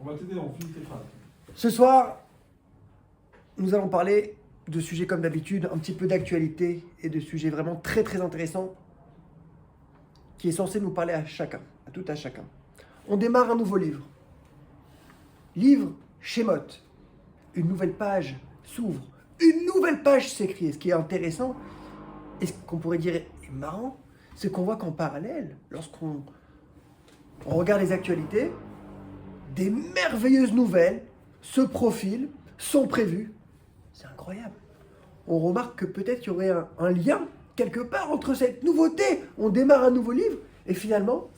On va t'aider, on finit tes phrases. Ce soir, nous allons parler de sujets comme d'habitude, un petit peu d'actualité et de sujets vraiment très très intéressants qui est censé nous parler à chacun, à tout à chacun. On démarre un nouveau livre. Livre Shemot. Une nouvelle page s'ouvre. Une nouvelle page s'écrit. Et ce qui est intéressant, et ce qu'on pourrait dire est marrant, c'est qu'on voit qu'en parallèle, lorsqu'on regarde les actualités, des merveilleuses nouvelles se profilent, sont prévues. C'est incroyable. On remarque que peut-être il y aurait un lien quelque part entre cette nouveauté. On démarre un nouveau livre et finalement,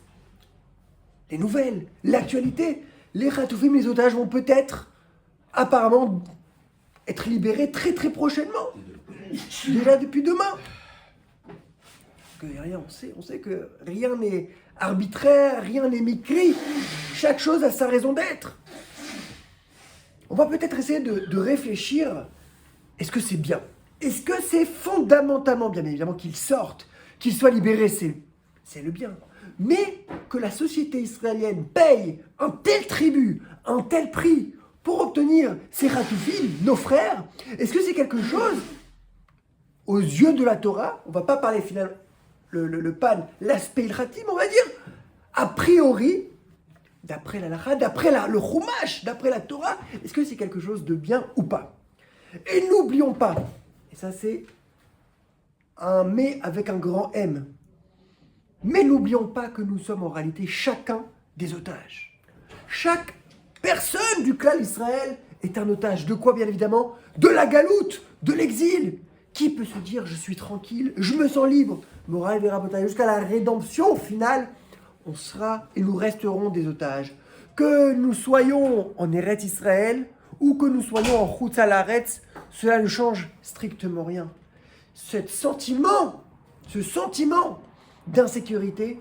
les nouvelles, l'actualité, les Khatoufim, les otages vont peut-être, apparemment, être libérés très très prochainement. Déjà depuis demain. Que rien, on sait que rien n'est arbitraire, rien n'est mécrit. Chaque chose a sa raison d'être. On va peut-être essayer de réfléchir. Est-ce que c'est bien? Est-ce que c'est fondamentalement bien évidemment qu'ils sortent, qu'ils soient libérés, c'est le bien. Mais que la société israélienne paye un tel tribut, un tel prix pour obtenir ces Khatoufim, nos frères, est-ce que c'est quelque chose, aux yeux de la Torah, on ne va pas parler finalement le pan, l'aspect ilchatim, on va dire, a priori, d'après la Lacha, d'après le Chumash, d'après la Torah, est-ce que c'est quelque chose de bien ou pas? Et n'oublions pas, et ça c'est un mais avec un grand M, mais n'oublions pas que nous sommes en réalité chacun des otages. Chaque personne du clan Israël est un otage. De quoi bien évidemment? De la galoute, de l'exil. Qui peut se dire je suis tranquille, je me sens libre? Moral Verabota, jusqu'à la rédemption finale, on sera et nous resterons des otages. Que nous soyons en Eretz Israël ou que nous soyons en Chutz Haaretz, cela ne change strictement rien. Ce sentiment d'insécurité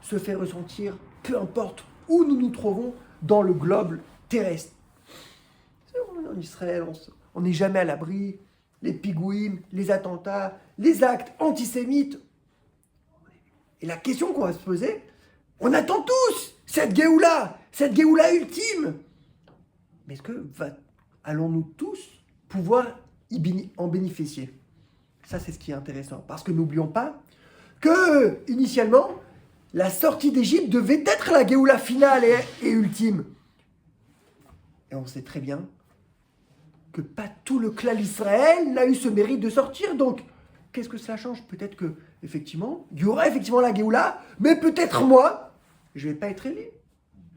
se fait ressentir peu importe où nous nous trouvons dans le globe terrestre. En Israël, on n'est jamais à l'abri. Les pigouïms, les attentats, les actes antisémites. Et la question qu'on va se poser, on attend tous cette Géoula ultime. Mais est-ce que allons-nous tous pouvoir en bénéficier? Ça, c'est ce qui est intéressant. Parce que n'oublions pas que, initialement, la sortie d'Égypte devait être la Géoula finale et ultime. Et on sait très bien que pas tout le clan Israël n'a eu ce mérite de sortir. Donc, qu'est-ce que cela change? Peut-être que, effectivement, il y aura effectivement la Géoula, mais peut-être moi, je ne vais pas être élu.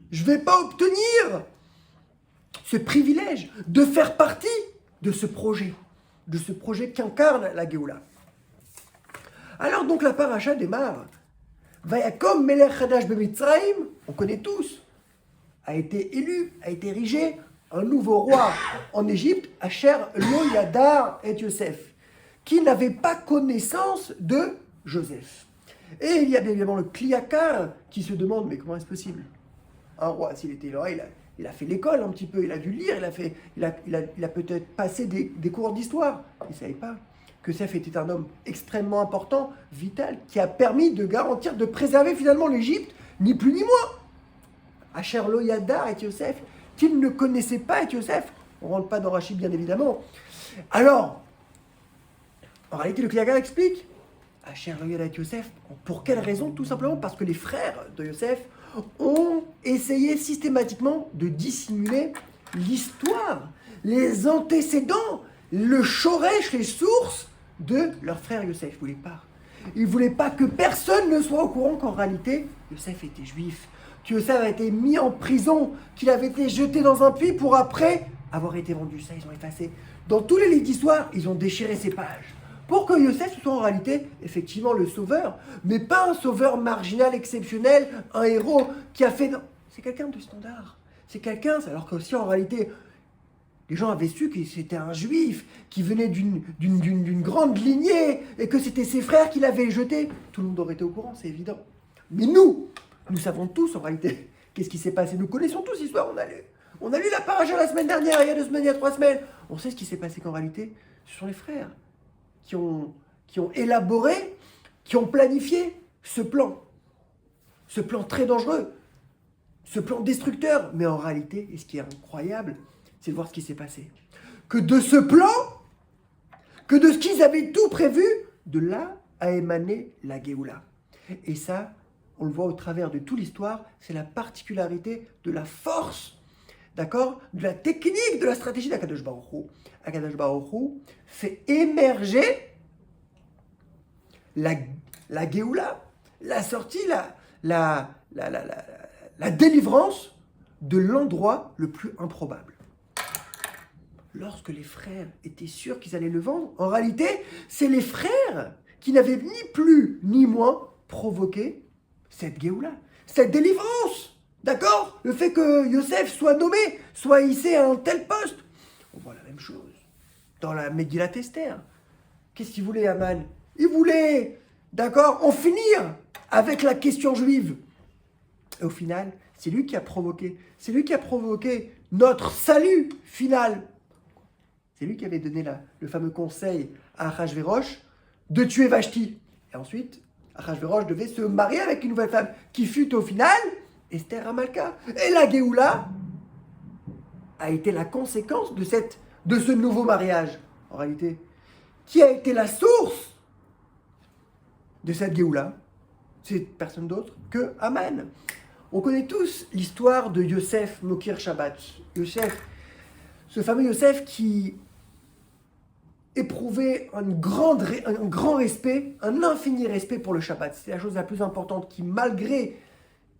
Je ne vais pas obtenir ce privilège de faire partie de ce projet qu'incarne la Géoula. Alors donc la paracha démarre. Vayakom Melech Hadash Bemitzraim, on connaît tous, a été élu, a été érigé un nouveau roi en Égypte, Asher Lo Yadar et Yosef, qui n'avait pas connaissance de Joseph. Et il y a bien évidemment le Kliakar qui se demande, mais comment est-ce possible? Un roi, s'il était là, il a fait l'école un petit peu, il a dû lire, il a peut-être passé des cours d'histoire. Il ne savait pas que Joseph était un homme extrêmement important, vital, qui a permis de garantir, de préserver finalement l'Égypte, ni plus ni moins. Asher Lo Yadar et Yosef, qu'il ne connaissait pas et Yosef, on ne rentre pas dans Rachid bien évidemment. Alors, en réalité, le Kliakar explique, Asher Lo Yadar et Yosef, pour quelle raison? Tout simplement parce que les frères de Yosef ont essayé systématiquement de dissimuler l'histoire, les antécédents, le shoresh, les sources de leur frère Yosef. Ils ne voulaient pas que personne ne soit au courant qu'en réalité, Yosef était juif, que Yosef a été mis en prison, qu'il avait été jeté dans un puits pour après avoir été vendu. Ça, ils ont effacé. Dans tous les livres d'histoire, ils ont déchiré ces pages. Pour que Yosef soit en réalité, effectivement, le sauveur, mais pas un sauveur marginal, exceptionnel, un héros qui a fait... Non, c'est quelqu'un de standard. C'est quelqu'un, alors qu'aussi en réalité, les gens avaient su que c'était un juif, qui venait d'une grande lignée, et que c'était ses frères qui l'avaient jeté. Tout le monde aurait été au courant, c'est évident. Mais nous savons tous en réalité qu'est-ce qui s'est passé. Nous connaissons tous l'histoire, on a lu la paracha la semaine dernière, il y a 2 semaines, il y a 3 semaines. On sait ce qui s'est passé qu'en réalité, ce sont les frères qui ont élaboré, qui ont planifié ce plan très dangereux, ce plan destructeur. Mais en réalité, et ce qui est incroyable, c'est de voir ce qui s'est passé. Que de ce plan, que de ce qu'ils avaient tout prévu, de là a émané la Géoula. Et ça, on le voit au travers de toute l'histoire, c'est la particularité de la force, d'accord, de la technique, de la stratégie d'Akadosh Baruch Hu. Akadosh Baruch Hu fait émerger la Géoula, la sortie, la délivrance de l'endroit le plus improbable. Lorsque les frères étaient sûrs qu'ils allaient le vendre, en réalité, c'est les frères qui n'avaient ni plus ni moins provoqué cette Géoula, cette délivrance. D'accord? Le fait que Yosef soit nommé, soit hissé à un tel poste. On voit la même chose dans la Megillat Esther. Qu'est-ce qu'il voulait, Haman? Il voulait, d'accord, en finir avec la question juive. Et au final, c'est lui qui a provoqué. C'est lui qui a provoqué notre salut final. C'est lui qui avait donné le fameux conseil à Achashverosh de tuer Vashti. Et ensuite, Achashverosh devait se marier avec une nouvelle femme qui fut au final Esther Hamalka. Et la Géoula a été la conséquence de ce nouveau mariage. En réalité, qui a été la source de cette Géoula? C'est personne d'autre que Haman. On connaît tous l'histoire de Yosef Mokir Shabbat. Yosef, ce fameux Yosef qui éprouvait un grand respect, un infini respect pour le Shabbat. C'est la chose la plus importante qui, malgré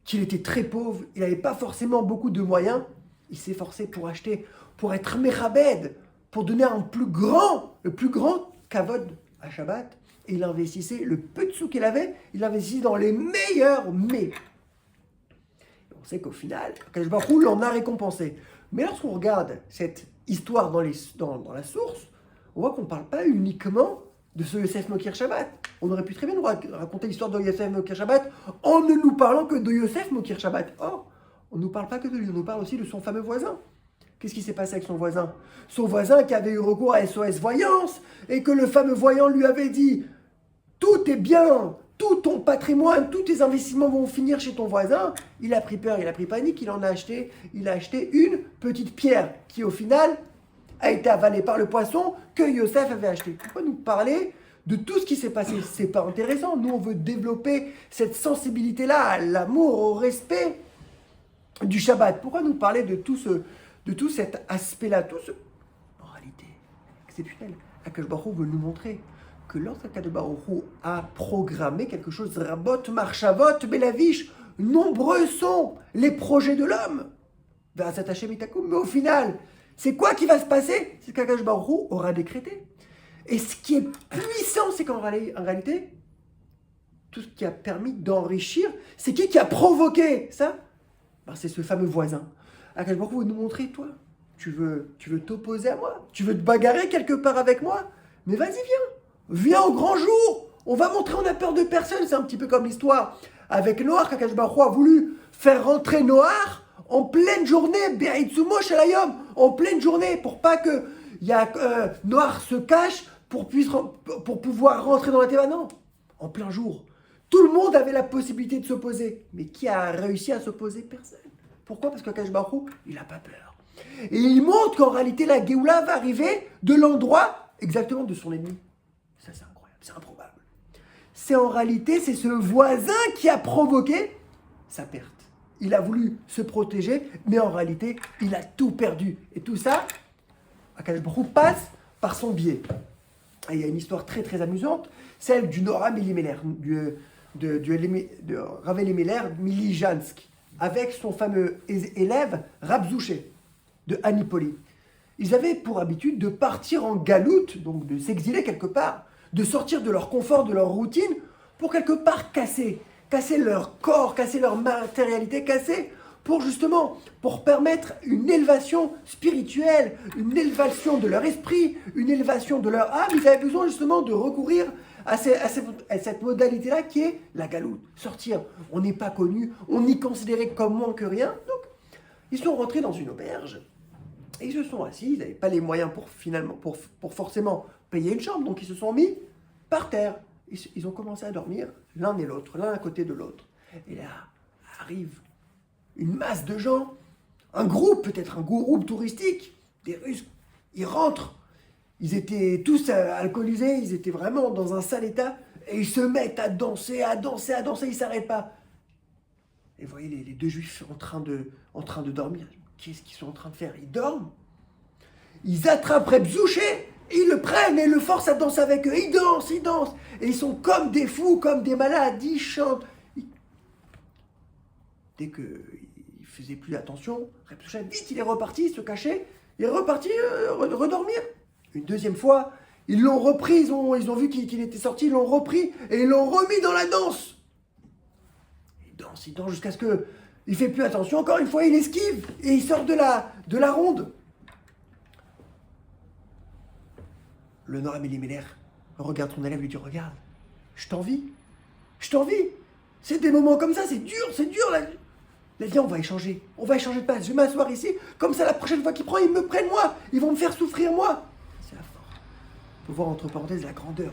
qu'il était très pauvre, il n'avait pas forcément beaucoup de moyens, il s'est forcé pour acheter, pour être Mechabed, pour donner le plus grand kavod à Shabbat. Et il investissait le peu de sous qu'il avait, il investissait dans les meilleurs mets. On sait qu'au final, Akadosh Baruch Hu l'en a récompensé. Mais lorsqu'on regarde cette histoire dans la source, on voit qu'on ne parle pas uniquement de ce Yosef Mokir Shabbat. On aurait pu très bien nous raconter l'histoire de Yosef Mokir Shabbat en ne nous parlant que de Yosef Mokir Shabbat. Or, on ne nous parle pas que de lui, on nous parle aussi de son fameux voisin. Qu'est-ce qui s'est passé avec son voisin? Son voisin qui avait eu recours à SOS Voyance et que le fameux voyant lui avait dit « Tout est bien, tout ton patrimoine, tous tes investissements vont finir chez ton voisin. » Il a pris peur, il a pris panique, il a acheté une petite pierre qui au final a été avalée par le poisson que Yosef avait acheté. Pourquoi nous parler de tout ce qui s'est passé? C'est pas intéressant. Nous, on veut développer cette sensibilité-là à l'amour, au respect du Shabbat. Pourquoi nous parler de tout cet aspect-là, en réalité, exceptionnel. Akadosh Baruch Hu veut nous montrer que lorsqu'Akadosh Baruch Hu a programmé quelque chose, Rabot, Marchavot, Belavish, nombreux sont les projets de l'homme. Mais au final, c'est quoi qui va se passer? C'est qu'Akadosh Baruch Hu aura décrété. Et ce qui est puissant, c'est qu'en réalité, tout ce qui a permis d'enrichir, c'est qui a provoqué ça? C'est ce fameux voisin. Akadosh Baruch Hu veut nous montrer, toi, tu veux t'opposer à moi? Tu veux te bagarrer quelque part avec moi? Mais vas-y, viens. Viens au grand jour. On va montrer, on n'a peur de personne. C'est un petit peu comme l'histoire avec Noach, qu'Akadosh Baruch Hu a voulu faire rentrer Noach en pleine journée, Be'itzumo Shalayom, en pleine journée, pour pas que Noach se cache pour pouvoir rentrer dans la Teva. Non, en plein jour. Tout le monde avait la possibilité de s'opposer. Mais qui a réussi à s'opposer? Personne. Pourquoi? Parce que Akadosh Baruch Hu, il n'a pas peur. Et il montre qu'en réalité, la Géoula va arriver de l'endroit exactement de son ennemi. Ça, c'est incroyable, c'est improbable. C'est en réalité, c'est ce voisin qui a provoqué sa perte. Il a voulu se protéger, mais en réalité, il a tout perdu. Et tout ça, Akadosh Baruch Hu passe par son biais. Et il y a une histoire très très amusante, celle du Noram Elimelech, de Rav Elimelech Milijansk, avec son fameux élève Rab Zouché de Anipoli. Ils avaient pour habitude de partir en galoute, donc de s'exiler quelque part, de sortir de leur confort, de leur routine, pour quelque part casser leur corps, casser leur matérialité, pour permettre une élévation spirituelle, une élévation de leur esprit, une élévation de leur âme. Ils avaient besoin justement de recourir à cette modalité-là qui est la galoute. Sortir, on n'est pas connu, on est considéré comme moins que rien. Donc, ils sont rentrés dans une auberge et ils se sont assis. Ils n'avaient pas les moyens pour forcément payer une chambre, donc ils se sont mis par terre. Ils ont commencé à dormir l'un et l'autre, l'un à côté de l'autre. Et là arrive une masse de gens, un groupe, peut-être un groupe touristique, des Russes, ils rentrent, ils étaient tous alcoolisés, ils étaient vraiment dans un sale état, et ils se mettent à danser, à danser, à danser, ils ne s'arrêtent pas. Et vous voyez les deux juifs en train de dormir. Qu'est-ce qu'ils sont en train de faire? Ils dorment. Ils attrapent Reb Zouché, ils le prennent et le forcent à danser avec eux. Ils dansent, ils dansent. Et ils sont comme des fous, comme des malades, ils chantent. Dès qu'ils ne faisaient plus attention, Reb Zouché, vite, il est reparti, il se cachait. Il est reparti redormir. Une deuxième fois, ils l'ont repris, ils ont vu qu'il était sorti, ils l'ont repris et ils l'ont remis dans la danse. Il danse jusqu'à ce qu'il ne fait plus attention. Encore une fois, il esquive et il sort de la ronde. Le Noam Elimelech regarde son élève et lui dit, regarde, je t'envie. C'est des moments comme ça, c'est dur. Là, viens, on va échanger de place. Je vais m'asseoir ici, comme ça la prochaine fois qu'ils prennent, ils me prennent moi. Ils vont me faire souffrir moi. C'est la force. Il faut voir entre parenthèses la grandeur.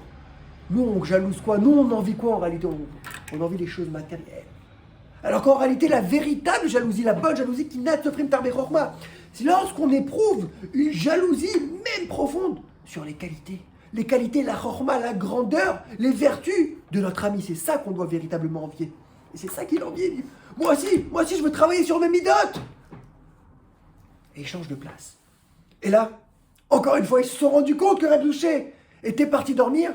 Nous, on jalouse quoi? Nous, on envie quoi en réalité? On envie les choses matérielles. Alors qu'en réalité, la véritable jalousie, la bonne jalousie qui n'a de prime tarbe chorma, c'est lorsqu'on éprouve une jalousie même profonde sur les qualités, la chorma, la grandeur, les vertus de notre ami. C'est ça qu'on doit véritablement envier. Et c'est ça qu'il envie. Moi aussi, je veux travailler sur mes midotes. Et il change de place. Et là, encore une fois, ils se sont rendus compte que Reb Zouché était parti dormir.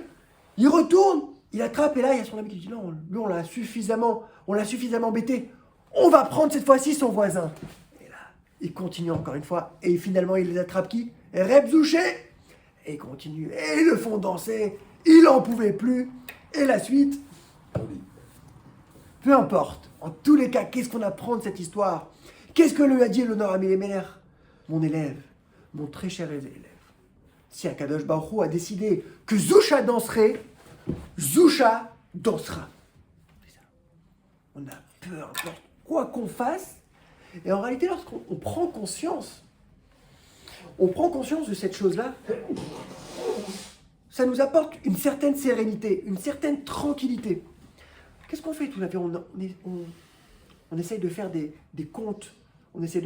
Il retourne, il attrape, et là, il y a son ami qui dit, non, lui, on l'a suffisamment embêté. On va prendre cette fois-ci son voisin. Et là, il continue encore une fois, et finalement, il les attrape qui? Reb Zouché. Et il continue, et ils le font danser, il n'en pouvait plus. Et la suite, peu importe. En tous les cas, qu'est-ce qu'on apprend de cette histoire? Qu'est-ce que lui a dit le Noam Elimelech? Mon élève, mon très cher élève, si Akadosh Baruch Hu a décidé que Zoucha danserait, Zoucha dansera. C'est ça. On a peu importe quoi qu'on fasse. Et en réalité, lorsqu'on prend conscience de cette chose-là, ça nous apporte une certaine sérénité, une certaine tranquillité. Qu'est-ce qu'on fait tout à fait? On essaye de faire des comptes. On essaie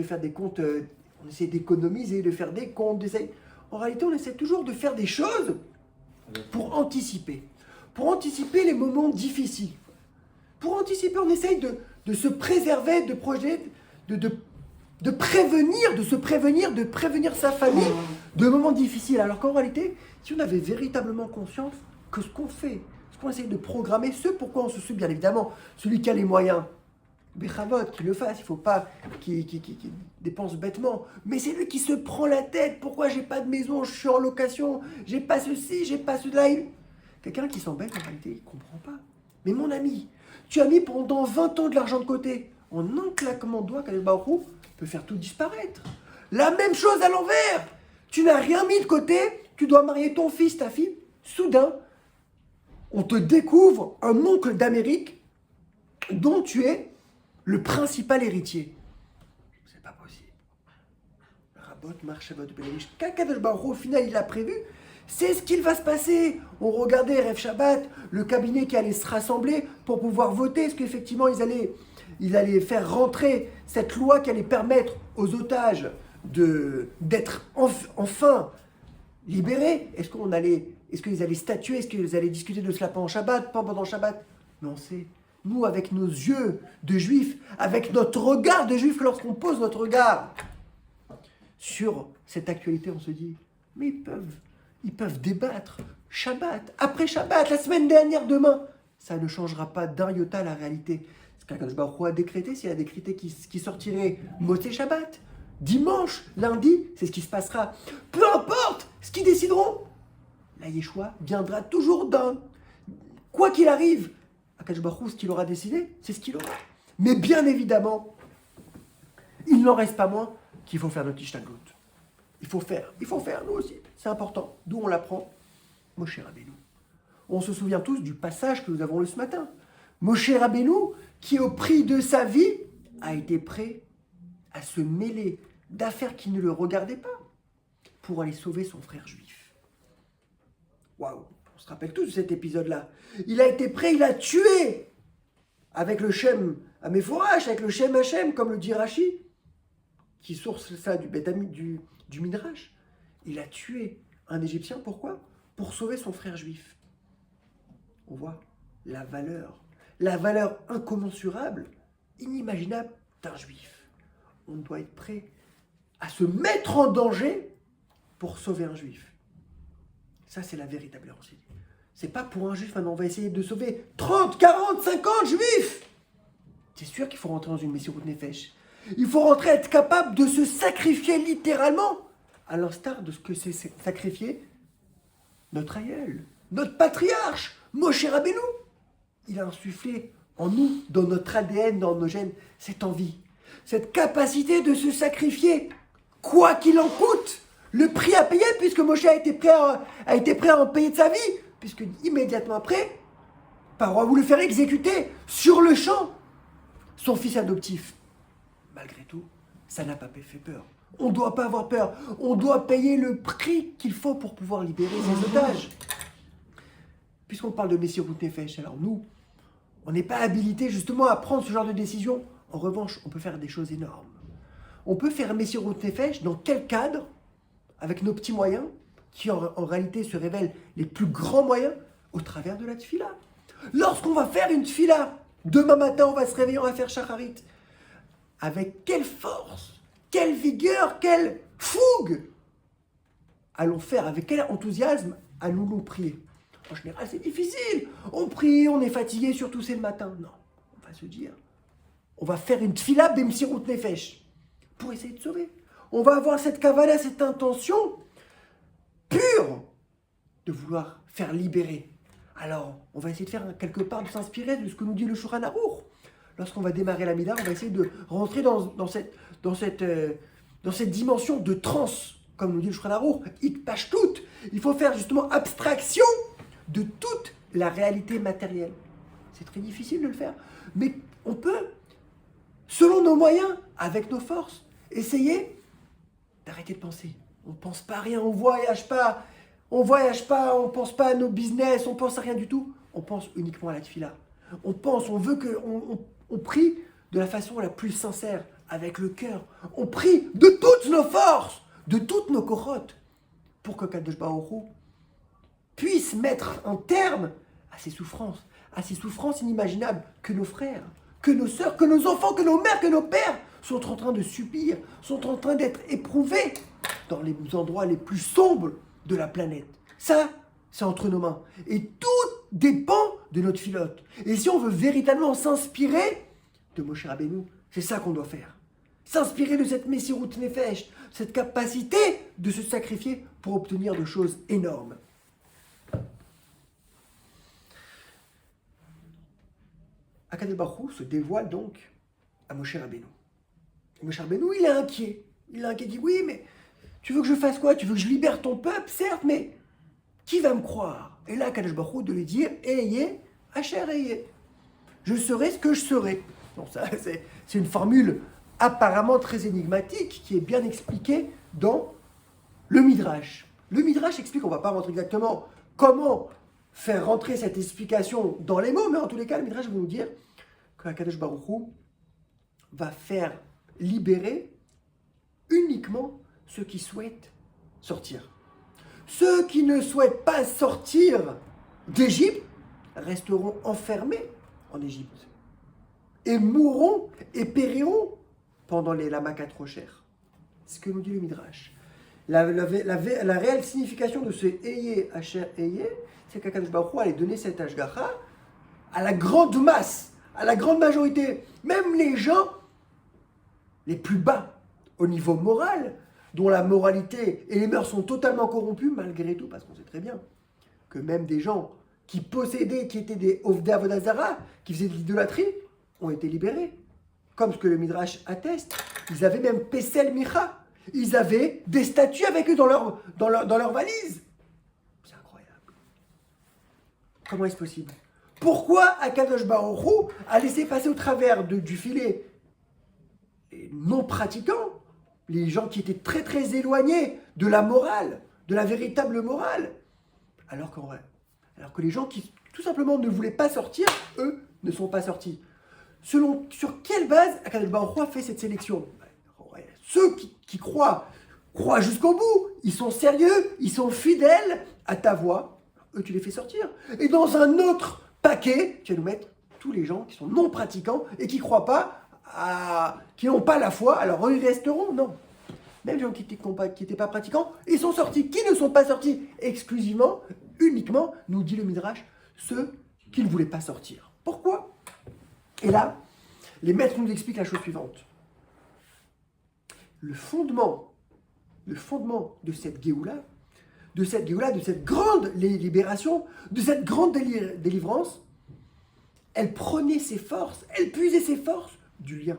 d'économiser, de faire des comptes. En réalité, on essaie toujours de faire des choses pour anticiper les moments difficiles. Pour anticiper, on essaye de se préserver, de prévenir sa famille de moments difficiles. Alors qu'en réalité, si on avait véritablement conscience que ce qu'on fait, ce qu'on essaye de programmer, ce pourquoi on se suit, bien évidemment, celui qui a les moyens, Béchavot, qu'il le fasse, il ne faut pas qu'il dépense bêtement. Mais c'est lui qui se prend la tête. Pourquoi j'ai pas de maison, je suis en location, j'ai pas ceci, j'ai pas cela. Quelqu'un qui s'embête, en réalité, il ne comprend pas. Mais mon ami, tu as mis pendant 20 ans de l'argent de côté. En un claquement de doigts, Kadosh Baruch Hu peut faire tout disparaître. La même chose à l'envers. Tu n'as rien mis de côté, tu dois marier ton fils, ta fille. Soudain, on te découvre un oncle d'Amérique dont tu es le principal héritier. C'est pas possible. Rabot, Marchavot, Benamish, Kakadosh Baruch Hu, au final, il a prévu. C'est ce qu'il va se passer. On regardait Rev Shabbat, le cabinet qui allait se rassembler pour pouvoir voter. Est-ce qu'effectivement, ils allaient faire rentrer cette loi qui allait permettre aux otages d'être enfin libérés? Est-ce qu'ils allaient statuer? Est-ce qu'ils allaient discuter de cela pendant Shabbat? Pas pendant Shabbat? Mais on sait. Nous, avec nos yeux de juifs, avec notre regard de juifs, lorsqu'on pose notre regard sur cette actualité, on se dit, mais ils peuvent débattre Shabbat, après Shabbat, la semaine dernière, demain. Ça ne changera pas d'un iota la réalité. Ce qu'Akadosh Baruch Hu a décrété, s'il a décrété qui sortirait Motzei Shabbat, dimanche, lundi, c'est ce qui se passera. Peu importe ce qu'ils décideront, la Yeshua viendra toujours d'un. Quoi qu'il arrive, Akadosh Baruch Hu, ce qu'il aura décidé, c'est ce qu'il aura. Mais bien évidemment, il n'en reste pas moins qu'il faut faire notre ishtadlut. Il faut faire, nous aussi. C'est important. D'où on l'apprend? Moshe Rabbeinu. On se souvient tous du passage que nous avons lu ce matin. Moshe Rabbeinu, qui au prix de sa vie, a été prêt à se mêler d'affaires qui ne le regardaient pas pour aller sauver son frère juif. Waouh! On se rappelle tous de cet épisode-là. Il a été prêt, il a tué avec le Shem Améphorach, avec le Shem Hachem, comme le dit Rashi, qui source ça du Midrash. Il a tué un Égyptien, pourquoi? Pour sauver son frère juif. On voit la valeur incommensurable, inimaginable d'un juif. On doit être prêt à se mettre en danger pour sauver un juif. Ça, c'est la véritable enseignement. C'est pas pour un juif, maintenant on va essayer de sauver 30, 40, 50 juifs. C'est sûr qu'il faut rentrer dans une Messirut Nefesh. Il faut rentrer, être capable de se sacrifier littéralement, à l'instar de ce que s'est sacrifié notre aïeul, notre patriarche, Moshe Rabbeinu. Il a insufflé en nous, dans notre ADN, dans nos gènes, cette envie, cette capacité de se sacrifier, quoi qu'il en coûte. Le prix à payer, puisque Moshe a été prêt à en payer de sa vie, puisque immédiatement après, Paro a voulu faire exécuter sur le champ son fils adoptif. Malgré tout, ça n'a pas fait peur. On ne doit pas avoir peur. On doit payer le prix qu'il faut pour pouvoir libérer ses otages. Puisqu'on parle de Messirut Nefesh, alors nous, on n'est pas habilité justement à prendre ce genre de décision. En revanche, on peut faire des choses énormes. On peut faire Messirut Nefesh dans quel cadre? Avec nos petits moyens, qui en réalité se révèlent les plus grands moyens, au travers de la tfila. Lorsqu'on va faire une tfila, demain matin on va se réveiller, on va faire shacharit. Avec quelle force, quelle vigueur, quelle fougue allons faire, avec quel enthousiasme allons-nous prier? En général, c'est difficile. On prie, on est fatigué, surtout c'est le matin. Non, on va se dire, on va faire une tfila b'msirut nefesh pour essayer de sauver. On va avoir cette kavala, cette intention pure de vouloir faire libérer. Alors, on va essayer de faire quelque part, de s'inspirer de ce que nous dit le Shulchan Aruch. Lorsqu'on va démarrer la Mida, on va essayer de rentrer dans cette dimension de transe, comme nous dit le Shulchan Aruch, Itpashtut. Il faut faire justement abstraction de toute la réalité matérielle. C'est très difficile de le faire, mais on peut, selon nos moyens, avec nos forces, essayer d'arrêter de penser. On ne pense pas à rien, on ne voyage pas, on ne pense pas à nos business, on ne pense à rien du tout. On pense uniquement à la tfila. On veut que, on prie de la façon la plus sincère, avec le cœur. On prie de toutes nos forces, de toutes nos korotes, pour que Kadosh Baruch Hu puisse mettre un terme à ces souffrances inimaginables que nos frères, que nos sœurs, que nos enfants, que nos mères, que nos pères sont en train de subir, sont en train d'être éprouvés dans les endroits les plus sombres de la planète. Ça, c'est entre nos mains. Et tout dépend de notre filote. Et si on veut véritablement s'inspirer de Moshe Rabbeinu, c'est ça qu'on doit faire. S'inspirer de cette Messirut Nefesh, cette capacité de se sacrifier pour obtenir de choses énormes. Akadosh Baruch Hu se dévoile donc à Moshe Rabbeinu. Moshe Rabbeinu, il est inquiet. Il dit, oui, mais tu veux que je fasse quoi? Tu veux que je libère ton peuple? Certes, mais qui va me croire? Et là, Akadosh Baruch Hu de lui dire, Eyeh, Asher Eyeh. Je serai ce que je serai. Donc ça, c'est une formule apparemment très énigmatique qui est bien expliquée dans le Midrash. Le Midrash explique, on ne va pas rentrer exactement comment faire rentrer cette explication dans les mots, mais en tous les cas, le Midrash va nous dire que Akadosh Baruch Hu va faire libérer uniquement ceux qui souhaitent sortir. Ceux qui ne souhaitent pas sortir d'Égypte resteront enfermés en Égypte et mourront et périront pendant les Lamakat Rocher. C'est ce que nous dit le Midrash. La réelle signification de ce Eyeh Asher Eyeh, c'est qu'Akadosh Baruch Hu allait donner cette Ashgacha à la grande masse, à la grande majorité, même les gens les plus bas au niveau moral, dont la moralité et les mœurs sont totalement corrompues, malgré tout, parce qu'on sait très bien que même des gens qui possédaient, qui étaient des Ovdei Avodah Zara, qui faisaient de l'idolâtrie, ont été libérés. Comme ce que le Midrash atteste, ils avaient même Pesel Micha, ils avaient des statues avec eux dans leur valise. C'est incroyable. Comment est-ce possible? Pourquoi Akadosh Baruch Hu a laissé passer au travers du filet les non-pratiquants, les gens qui étaient très très éloignés de la morale, de la véritable morale, alors que les gens qui tout simplement ne voulaient pas sortir, eux, ne sont pas sortis. Sur quelle base Akadosh Baruch Hu a fait cette sélection? Ceux qui croient jusqu'au bout, ils sont sérieux, ils sont fidèles à ta voix, eux tu les fais sortir. Et dans un autre paquet, tu vas nous mettre tous les gens qui sont non pratiquants et qui croient pas, qui n'ont pas la foi, alors eux ils resteront, non. Même les gens qui n'étaient pas pratiquants, ils sont sortis. Qui ne sont pas sortis exclusivement, uniquement, nous dit le Midrash, ceux qui ne voulaient pas sortir. Pourquoi? Et là, les maîtres nous expliquent la chose suivante. Le fondement de cette Géoula, de cette grande libération, de cette grande délivrance, elle prenait ses forces, elle puisait ses forces du lien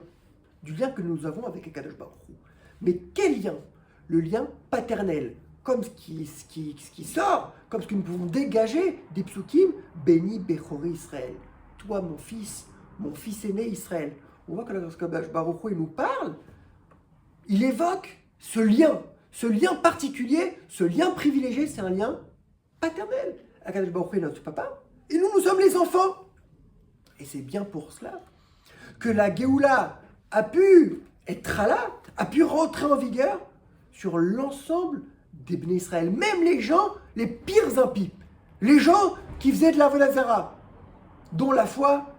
que nous avons avec Akadosh Baruch Hu. Mais quel lien? Le lien paternel, comme ce qui sort, comme ce que nous pouvons dégager des psukim, béni Bechori Israël. Toi, mon fils aîné Israël. On voit que lorsque Baruch Hu il nous parle, il évoque ce lien particulier, ce lien privilégié, c'est un lien paternel. Akadosh Baruch Hu est notre papa, et nous sommes les enfants. Et c'est bien pour cela que la Géoula a pu être là, a pu rentrer en vigueur sur l'ensemble des Bnei Israël, même les gens les pires impies, les gens qui faisaient de l'Avodat Zara, dont la foi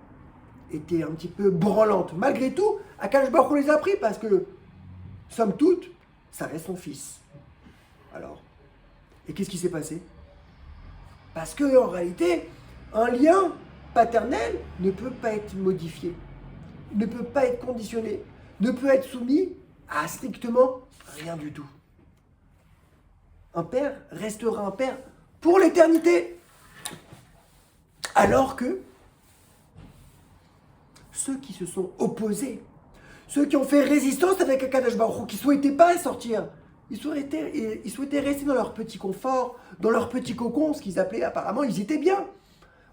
était un petit peu branlante. Malgré tout, Akadosh Baruch Hu les a pris parce que, somme toute, ça reste son fils. Alors, et qu'est-ce qui s'est passé? Parce que en réalité, un lien paternel ne peut pas être modifié, ne peut pas être conditionné, ne peut être soumis à strictement rien du tout. Un père restera un père pour l'éternité. Alors que ceux qui se sont opposés, ceux qui ont fait résistance avec Akadosh Baruch Hu, qui ne souhaitaient pas sortir, ils souhaitaient rester dans leur petit confort, dans leur petit cocon, ce qu'ils appelaient apparemment, ils étaient bien.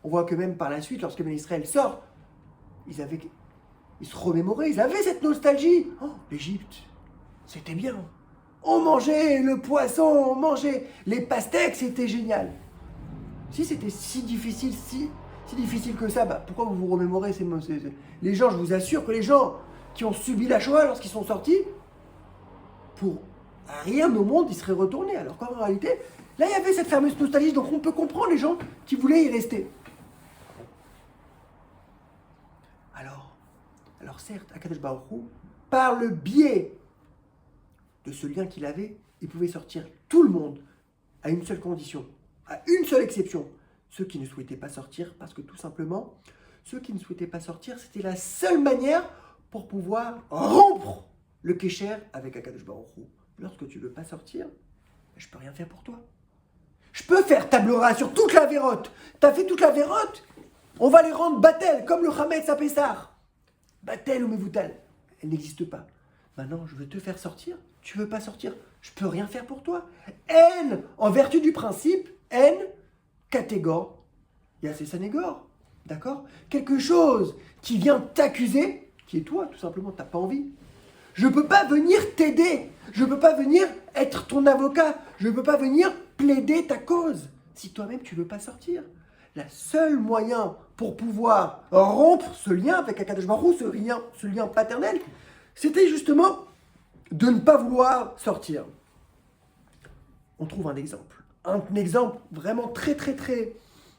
On voit que même par la suite, lorsque Ben Israël sort, ils se remémoraient, ils avaient cette nostalgie. Oh, l'Égypte, c'était bien. On mangeait le poisson, on mangeait les pastèques, c'était génial. Si c'était si difficile que ça, pourquoi vous vous remémorez les gens, je vous assure que les gens qui ont subi la Shoah lorsqu'ils sont sortis, pour rien au monde, ils seraient retournés. Alors qu'en réalité, là, il y avait cette fameuse nostalgie, donc on peut comprendre les gens qui voulaient y rester. Alors certes, Akadosh Baruch Hu, par le biais de ce lien qu'il avait, il pouvait sortir tout le monde à une seule condition, à une seule exception. Ceux qui ne souhaitaient pas sortir, parce que tout simplement, ceux qui ne souhaitaient pas sortir, c'était la seule manière pour pouvoir rompre le kécher avec Akadosh Baruch Hu. Lorsque tu ne veux pas sortir, je ne peux rien faire pour toi. Je peux faire table rase sur toute la vérote. Tu as fait toute la vérote, on va les rendre batel, comme le Hametz à Pessah. Batel ou Mevoutal, elle n'existe pas. Maintenant, je veux te faire sortir, tu veux pas sortir, je peux rien faire pour toi. Haine, en vertu du principe, haine, catégore, il y a ses sanégores, d'accord? Quelque chose qui vient t'accuser, qui est toi, tout simplement, t'as pas envie. Je peux pas venir t'aider, je peux pas venir être ton avocat, je peux pas venir plaider ta cause, si toi-même tu veux pas sortir. La seule moyen pour pouvoir rompre ce lien avec Akadosh Baruch Hu, ce lien paternel, c'était justement de ne pas vouloir sortir. On trouve un exemple vraiment très très très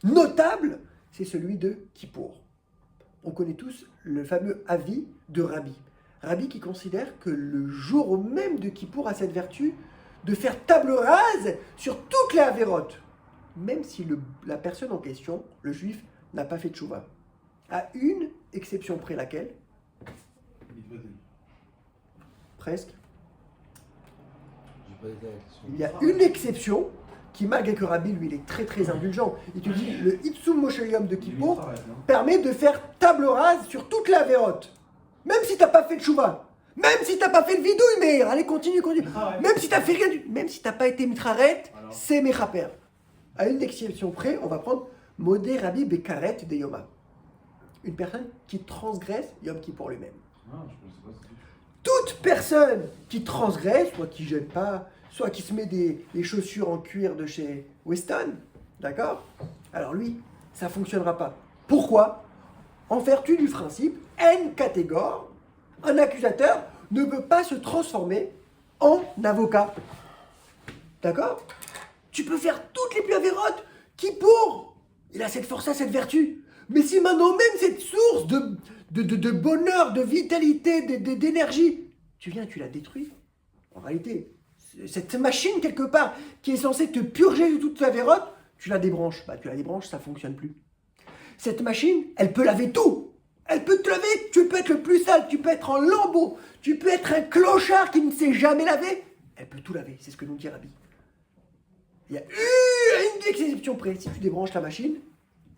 notable, c'est celui de Kippour. On connaît tous le fameux avis de Rabbi. Rabbi qui considère que le jour même de Kippour a cette vertu de faire table rase sur toutes les avérotes, même si la personne en question, le juif, n'a pas fait de tchouva. À une exception près, laquelle? Presque. Il y a une exception qui, malgré que Rabbi, lui, il est très très indulgent. Il te dit, le Itsum Moshe Yom de Kippour permet de faire table rase sur toute la vérote. Même si tu n'as pas fait de tchouva. Même si tu n'as pas fait le vidouille, Meir. Allez, continue. Même si tu n'as fait rien même si tu n'as pas été mitraret, c'est mechaper. À une exception près, on va prendre Modé Rabbi Bekaret de Yoma. Une personne qui transgresse Yom Kippour lui-même. Toute personne qui transgresse, soit qui ne gêne pas, soit qui se met des chaussures en cuir de chez Weston, d'accord? Alors lui, ça ne fonctionnera pas. Pourquoi? En vertu du principe N catégore, un accusateur ne peut pas se transformer en avocat. D'accord? Tu peux faire toutes les plus avérotes. Qui pour? Il a cette force, cette vertu. Mais si maintenant même cette source de bonheur, de vitalité, d'énergie, tu viens, tu la détruis. En réalité, cette machine quelque part qui est censée te purger de toute ta vérote, tu la débranches. Bah, tu la débranches, ça ne fonctionne plus. Cette machine, elle peut laver tout. Elle peut te laver, tu peux être le plus sale, tu peux être en lambeaux, tu peux être un clochard qui ne s'est jamais lavé. Elle peut tout laver, c'est ce que nous dit Rabbi. Il y a une exception près. Si tu débranches la machine,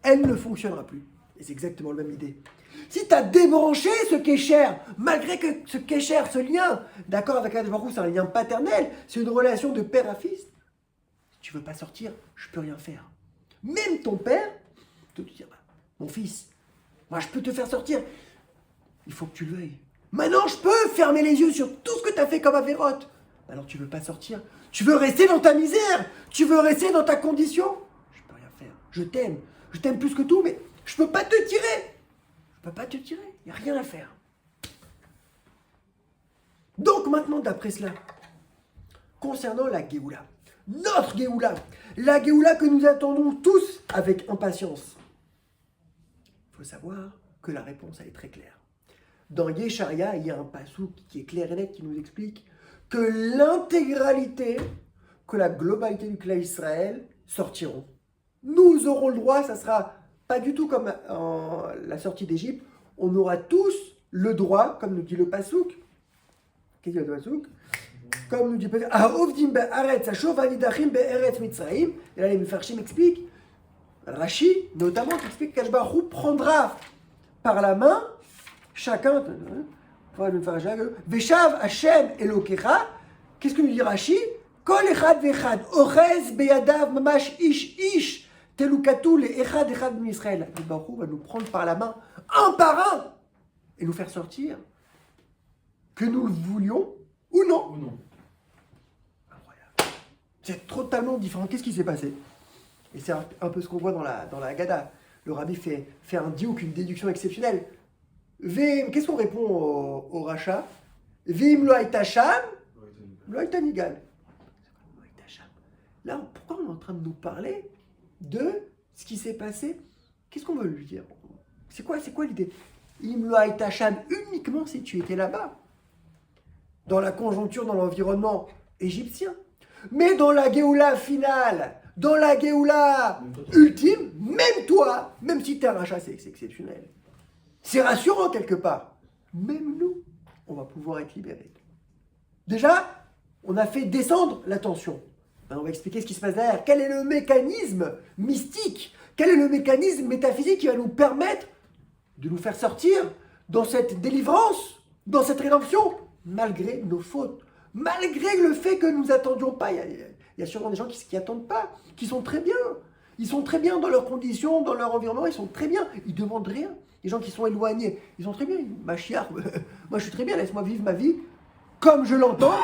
elle ne fonctionnera plus. Et c'est exactement la même idée. Si tu as débranché ce kécher, malgré que ce kécher, ce lien, d'accord, avec Akadosh Baruch Hu, c'est un lien paternel, c'est une relation de père à fils. Si tu veux pas sortir, je peux rien faire. Même ton père te dire, bah, mon fils, moi je peux te faire sortir. Il faut que tu le veuilles. Maintenant, je peux fermer les yeux sur tout ce que tu as fait comme avérote. Alors tu veux pas sortir. Tu veux rester dans ta misère. Tu veux rester dans ta condition. Je peux rien faire. Je t'aime plus que tout, mais je peux pas te tirer. Je peux pas te tirer. Il n'y a rien à faire. Donc maintenant, d'après cela, concernant la Géoula, notre Géoula, la Géoula que nous attendons tous avec impatience, il faut savoir que la réponse elle est très claire. Dans Yesharia, il y a un passouk qui est clair et net qui nous explique que l'intégralité, que la globalité du clan Israël sortiront. Nous aurons le droit, ça sera pas du tout comme la sortie d'Égypte, on aura tous le droit, comme nous dit le passouk, qu'est-ce qu'il y a le passouk? Comme nous dit le passouk, Ahovdim be'aretz, ashov avidachim be'eretz mitzrayim, et là les Mefarshim expliquent, Rashi notamment qui explique qu'Akadosh Baruch Hu prendra par la main chacun, Veshav Hashem Elokecha, qu'est-ce que nous dit Rashi? Kol echad vechad, orez beyadav mamash ish, telukatu le echad d'Israël. Le Baruch Hu va nous prendre par la main, un par un, et nous faire sortir, que nous le voulions ou non. Incroyable. C'est totalement différent. Qu'est-ce qui s'est passé? Et c'est un peu ce qu'on voit dans la Haggadah. Le rabbi fait un diouk, une déduction exceptionnelle. Qu'est-ce qu'on répond au rachat? Vim lo hayta sham, lo hayta nigal. Là, pourquoi on est en train de nous parler de ce qui s'est passé? Qu'est-ce qu'on veut lui dire? C'est quoi l'idée? Im lo hayta sham uniquement si tu étais là-bas, dans la conjoncture, dans l'environnement égyptien. Mais dans la Géoula finale, dans la Géoula ultime, même toi, même si tu es un rachat, c'est exceptionnel. C'est rassurant quelque part. Même nous, on va pouvoir être libérés. Déjà, on a fait descendre la tension. On va expliquer ce qui se passe derrière. Quel est le mécanisme mystique? Quel est le mécanisme métaphysique qui va nous permettre de nous faire sortir dans cette délivrance, dans cette rédemption, malgré nos fautes, malgré le fait que nous n'attendions pas. Il y a sûrement des gens qui n'attendent pas, qui sont très bien. Ils sont très bien dans leurs conditions, dans leur environnement, ils sont très bien. Ils ne demandent rien. Les gens qui sont éloignés, ils sont très bien. Machiar, moi je suis très bien, laisse-moi vivre ma vie comme je l'entends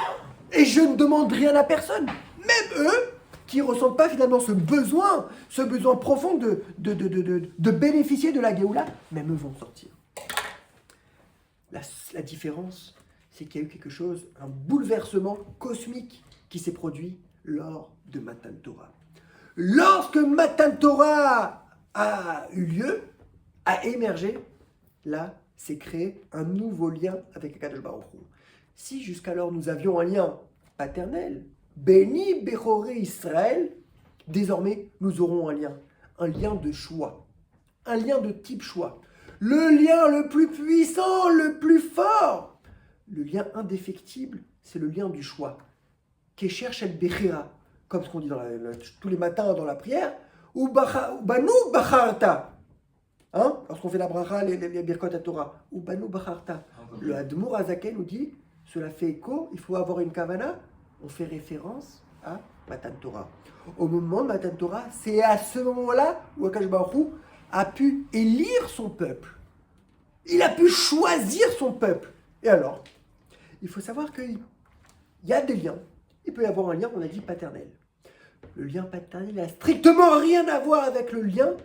et je ne demande rien à personne. Même eux, qui ne ressentent pas finalement ce besoin profond de bénéficier de la Géoula, même eux vont sortir. La différence, c'est qu'il y a eu quelque chose, un bouleversement cosmique qui s'est produit lors de Matan Torah. Lorsque Matan Torah a eu lieu, a émergé, là, s'est créé un nouveau lien avec Akadosh Baruch Hu. Si jusqu'alors nous avions un lien paternel, Béni Bechoré Israël, désormais nous aurons un lien de choix, un lien de type choix. Le lien le plus puissant, le plus fort, le lien indéfectible, c'est le lien du choix. Kesher Shel Bechira, comme ce qu'on dit tous les matins dans la prière, ou Banu Bacharta. Hein? Lorsqu'on fait la bracha, les birkot à Torah, ou Banu Bacharta. Le Admour Azaken nous dit, cela fait écho, il faut avoir une kavana, on fait référence à Matan Torah. Au moment de Matan Torah, c'est à ce moment-là où Akadosh Baruch Hu a pu élire son peuple. Il a pu choisir son peuple. Et alors, il faut savoir qu'il y a des liens. Il peut y avoir un lien, on a dit, paternel. Le lien paternel n'a strictement rien à voir avec le lien,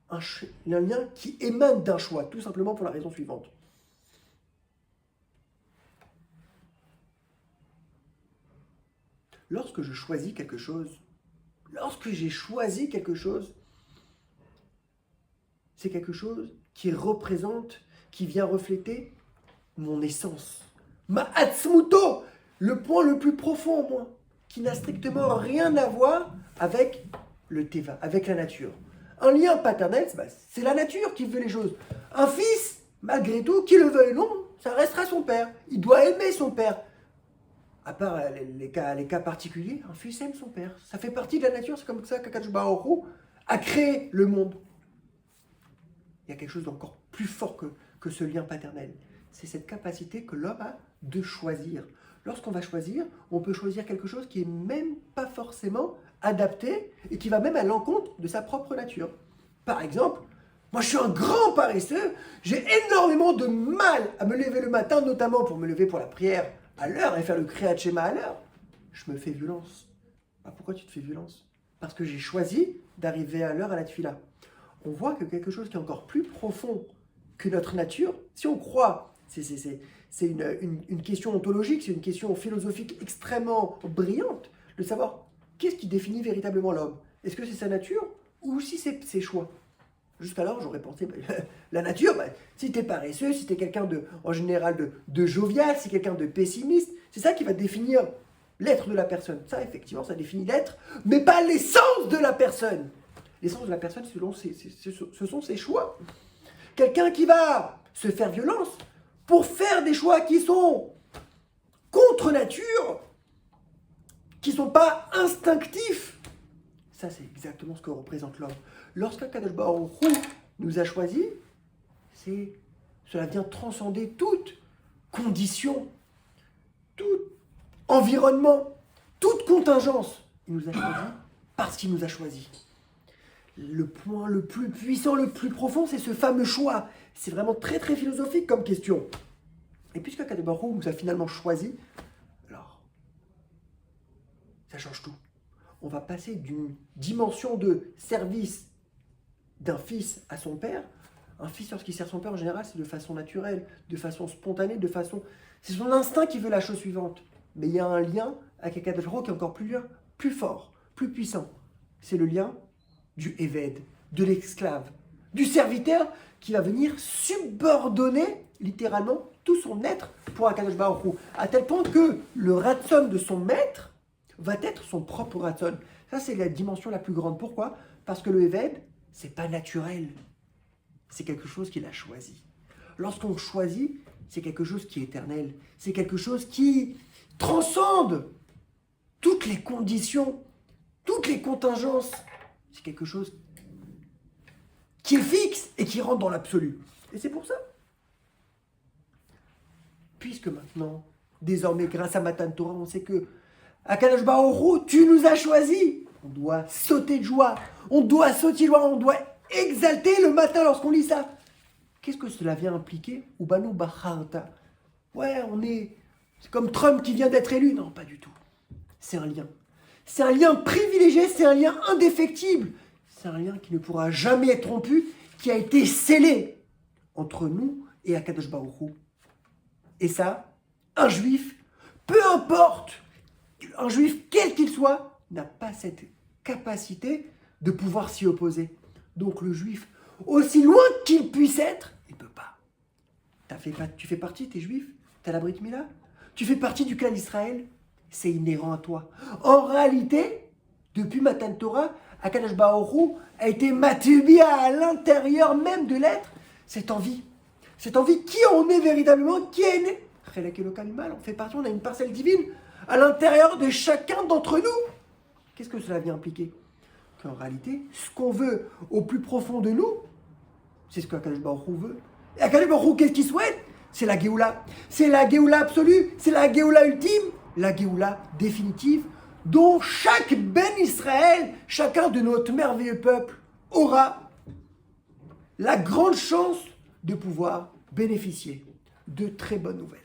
un lien qui émane d'un choix, tout simplement pour la raison suivante. Lorsque je choisis quelque chose, lorsque j'ai choisi quelque chose, c'est quelque chose qui représente, qui vient refléter mon essence. Ma atzmuto, le point le plus profond en moi, qui n'a strictement rien à voir avec le teva, avec la nature. Un lien paternel, c'est la nature qui veut les choses. Un fils, malgré tout, qu'il le veuille ou non, ça restera son père. Il doit aimer son père. À part les cas particuliers, un fils aime son père. Ça fait partie de la nature, c'est comme ça qu'Akadosh Baruch Hu a créé le monde. Il y a quelque chose d'encore plus fort que ce lien paternel. C'est cette capacité que l'homme a de choisir. Lorsqu'on va choisir, on peut choisir quelque chose qui n'est même pas forcément adapté et qui va même à l'encontre de sa propre nature. Par exemple, moi je suis un grand paresseux, j'ai énormément de mal à me lever le matin, notamment pour me lever pour la prière à l'heure et faire le Kriyat Shema à l'heure. Je me fais violence. Pourquoi tu te fais violence? Parce que j'ai choisi d'arriver à l'heure à la tefila. On voit que quelque chose qui est encore plus profond que notre nature, si on croit, c'est une question ontologique, c'est une question philosophique extrêmement brillante, de savoir qu'est-ce qui définit véritablement l'homme. Est-ce que c'est sa nature ou si c'est ses choix? Jusqu'alors, j'aurais pensé, la nature, si tu es paresseux, si tu es quelqu'un en général de jovial, si quelqu'un de pessimiste, c'est ça qui va définir l'être de la personne. Ça, effectivement, ça définit l'être, mais pas l'essence de la personne. L'essence de la personne, ce sont ses choix. Quelqu'un qui va se faire violence pour faire des choix qui sont contre nature, qui ne sont pas instinctifs. Ça, c'est exactement ce que représente l'homme. Lorsqu'un Kadosh Baruch Hu nous a choisis, cela vient transcender toute condition, tout environnement, toute contingence. Il nous a choisis parce qu'il nous a choisis. Le point le plus puissant, le plus profond, c'est ce fameux choix. C'est vraiment très très philosophique comme question. Et puisque Kadosh Baruch Hu nous a finalement choisis, alors, ça change tout. On va passer d'une dimension de service d'un fils à son père. Un fils, lorsqu'il sert son père, en général, c'est de façon naturelle, de façon spontanée, c'est son instinct qui veut la chose suivante. Mais il y a un lien avec Kadosh Baruch Hu qui est encore plus fort, plus puissant. C'est le lien du Eved, de l'esclave, du serviteur qui va venir subordonner littéralement tout son être pour Akadosh Baruch Hu, à tel point que le ratson de son maître va être son propre ratson. Ça, c'est la dimension la plus grande. Pourquoi? Parce que le Eved, c'est pas naturel. C'est quelque chose qu'il a choisi. Lorsqu'on choisit, c'est quelque chose qui est éternel. C'est quelque chose qui transcende toutes les conditions, toutes les contingences. C'est quelque chose qui est fixe et qui rentre dans l'absolu. Et c'est pour ça. Puisque maintenant, désormais, grâce à Matan Torah, on sait que Akadosh Baruch Hu, tu nous as choisis. On doit sauter de joie. On doit sauter de joie. On doit exalter le matin lorsqu'on lit ça. Qu'est-ce que cela vient impliquer? Ubanu Bacharta. Ouais, c'est comme Trump qui vient d'être élu. Non, pas du tout. C'est un lien. C'est un lien privilégié, c'est un lien indéfectible. C'est un lien qui ne pourra jamais être rompu, qui a été scellé entre nous et Akadosh Baruch Hu. Et ça, un juif, peu importe, un juif quel qu'il soit, n'a pas cette capacité de pouvoir s'y opposer. Donc le juif, aussi loin qu'il puisse être, il ne peut pas. Tu fais partie, t'es juif, t'as la Brit Mila, tu fais partie du clan d'Israël, c'est inhérent à toi. En réalité, depuis Matan Torah, Akadosh Baruch Hu a été matubia à l'intérieur même de l'être, cette envie. Cette envie, qui on est véritablement, qui est né. On fait partie, on a une parcelle divine à l'intérieur de chacun d'entre nous. Qu'est-ce que cela vient impliquer? Qu'en réalité, ce qu'on veut au plus profond de nous, c'est ce qu'Akadosh Baruch Hu veut. Et Akadosh Baruch Hu, qu'est-ce qu'il souhaite? C'est la Géoula. C'est la Géoula absolue, c'est la Géoula ultime, la Géoula définitive, dont chaque Ben Israël, chacun de notre merveilleux peuple, aura la grande chance de pouvoir bénéficier de très bonnes nouvelles.